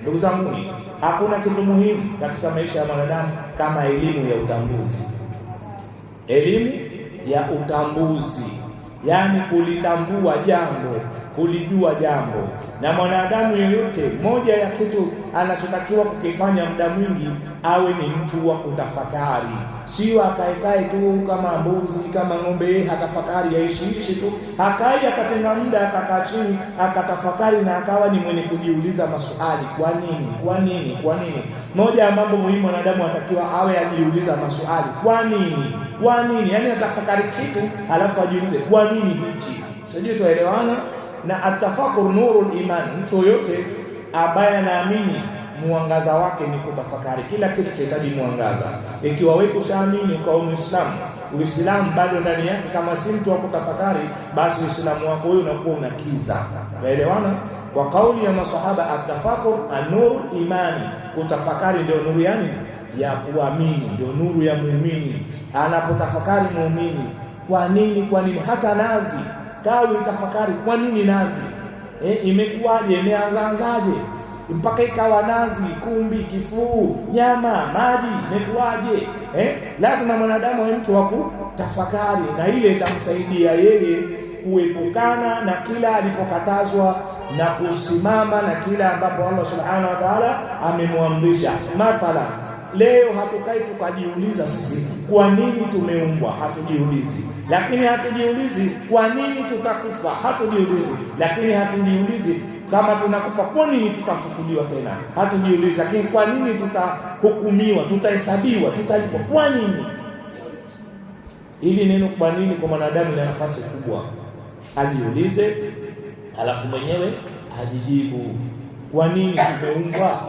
Ndugu zangu, hakuna kitu muhimu katika maisha ya mwanadamu kama elimu ya utambuzi. Elimu ya utambuzi, yani kulitambua jambo, kulijua jambo. Na mwanadamu yoyote, moja ya kitu anachotakiwa kukifanya muda mwingi, awe ni mtu wa kutafakari. Sio akaekae tu kama mbuzi, kama ng'ombe, hatafakari, yaishi tu. Hakai akatenga muda akakaa chini akatafakari na akawa ni mwenye kujiuliza maswali. Kwa nini? Kwa nini? Kwa nini? Moja ya mambo muhimu mwanadamu anatakiwa awe ajiuliza maswali. Kwa nini? Kwa nini? Yani atafakari kitu alafu ajiulize kwa nini hichi. Sijui tuelewana? Na atafakur nurul iman. Mtu yote ambaye anaamini mwangaza wake ni kutafakari. Kila kitu kinahitaji mwangaza. Ikiwa wewe kushaamini kwa Uislamu, Uislamu bado ndani yake kama si mtu wa kutafakari, basi Uislamu wako wewe unakuwa una kiza. Tuelewana? Kwa kauli ya masahaba, atafakur an-nur imani. Kutafakari ndio nuru yani ya kuamini, ndio nuru ya muumini. Anapotafakari muumini, kwa nini? Kwa nini hata nazi kawi tafakari, kwa nini nazi? Imekuwaje? Imeanzaanzaje mpaka ikawa nazi, kumbi, kifuu, nyama, maji, imekuwaje? Lazima mwanadamu awe mtu wa kutafakari, na ile itamsaidia yeye kuepukana na kila alipokatazwa na kusimama na kila ambapo Allah Subhanahu wa Ta'ala amemwamrisha. Mathalan, leo hatukai tukajiuliza sisi kwa nini tumeumbwa, hatujiulizi. Lakini hatujiulizi kwa nini tutakufa, hatujiulizi. Lakini hatujiulizi kama tunakufa kwa nini tutafufuliwa tena, hatujiulizi. Lakini kwa nini tutahukumiwa, tutahesabiwa, tutalipwa, kwa nini? Ili neno kwa nini kwa mwanadamu lina nafasi kubwa. Ajiulize alafu mwenyewe ajijibu. Kwa nini tumeumbwa?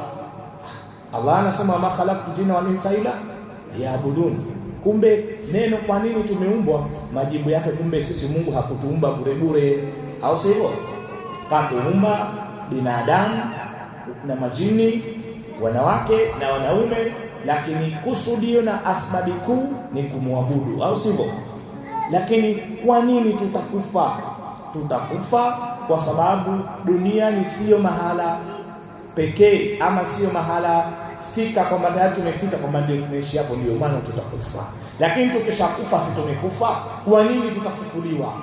Allah anasema ma khalaqtu jinna wal insa illa liya'budun. Kumbe neno kwa nini tumeumbwa, majibu yake kumbe sisi Mungu hakutuumba bure bure, au sivyo? Katuumba binadamu na majini, wanawake na wanaume, lakini kusudio na asbabi kuu ni kumwabudu, au sivyo? Lakini kwa nini tutakufa? Tutakufa kwa sababu dunia ni sio mahala pekee, ama sio mahala fika kwamba tayari tumefika kwamba ndio tunaishi hapo, ndio maana tutakufa. Lakini tukishakufa si tumekufa, kwa nini tutafufuliwa?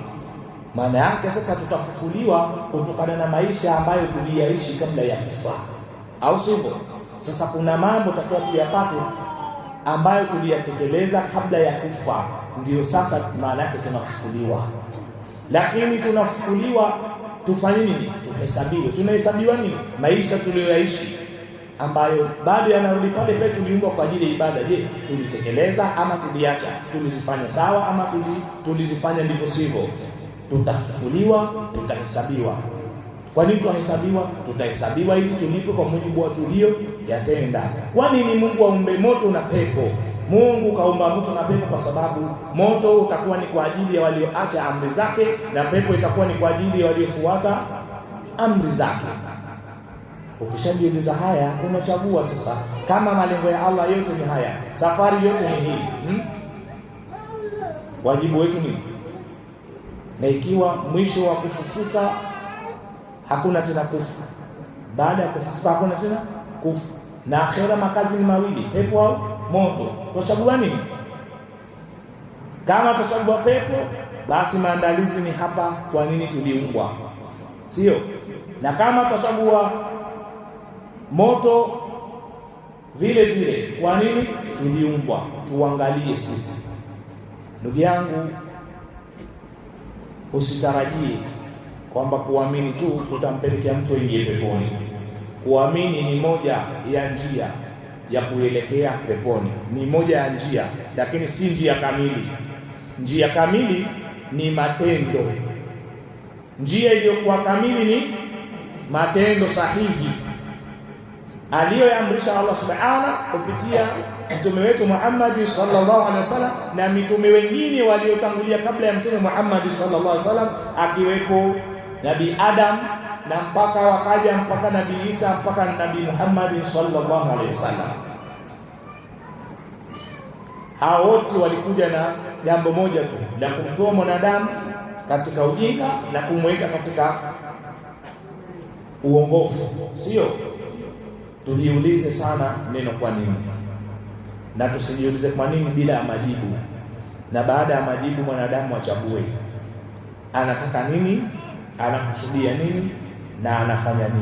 Maana yake sasa tutafufuliwa kutokana na maisha ambayo tuliyaishi kabla ya kufa, au sivyo? Sasa kuna mambo tutakuwa tuyapate ambayo tuliyatekeleza kabla ya kufa, ndio sasa maana yake tunafufuliwa. Lakini tunafufuliwa tufanye nini? Tuhesabiwe. Tunahesabiwa nini? Maisha tuliyoyaishi ambayo bado yanarudi pale pale tuliumbwa kwa ajili ya ibada. Je, tulitekeleza ama tuliacha? Tulizifanya sawa ama tulizifanya ndivyo sivyo? Tutafufuliwa, tutahesabiwa. Kwa nini tunahesabiwa? Tutahesabiwa ili tulipe kwa mujibu wa tulio yatenda. Kwa nini Mungu aumbe moto na pepo? Mungu kaumba moto na pepo kwa sababu moto utakuwa ni kwa ajili ya walioacha amri zake, na pepo itakuwa ni kwa ajili ya waliofuata amri zake. Ukishajiuliza haya, unachagua sasa. Kama malengo ya Allah yote ni haya, safari yote ni hii, wajibu wetu ni, na ikiwa mwisho wa kufufuka hakuna tena kufa, baada ya kufufuka hakuna tena kufa, na akhera makazi ni mawili, pepo au moto, tutachagua nini? Kama tutachagua pepo, basi maandalizi ni hapa, kwa nini tuliumbwa, sio? Na kama tutachagua moto, vile vile kwa nini tuliumbwa, tuangalie sisi. Ndugu yangu, usitarajie kwamba kuamini tu utampelekea mtu aingie peponi. Kuamini ni moja ya njia ya kuelekea peponi, ni moja ya njia, lakini si njia kamili. Njia kamili ni matendo. Njia iliyokuwa kamili ni matendo sahihi aliyoamrisha Allah Subhanahu kupitia mtume wetu Muhammad sallallahu alaihi wasallam na mitume wengine waliotangulia kabla ya mtume Muhammad sallallahu alaihi wasallam, akiwepo Nabii Adam na mpaka wakaja mpaka Nabii Isa mpaka Nabii Muhammad sallallahu alaihi wasallam. Hao wote walikuja na jambo moja tu la kumtoa mwanadamu katika ujinga na kumweka katika uongofu, sio? tujiulize sana neno kwa nini, na tusijiulize kwa nini bila ya majibu, na baada ya majibu mwanadamu achague anataka nini, anakusudia nini na anafanya nini.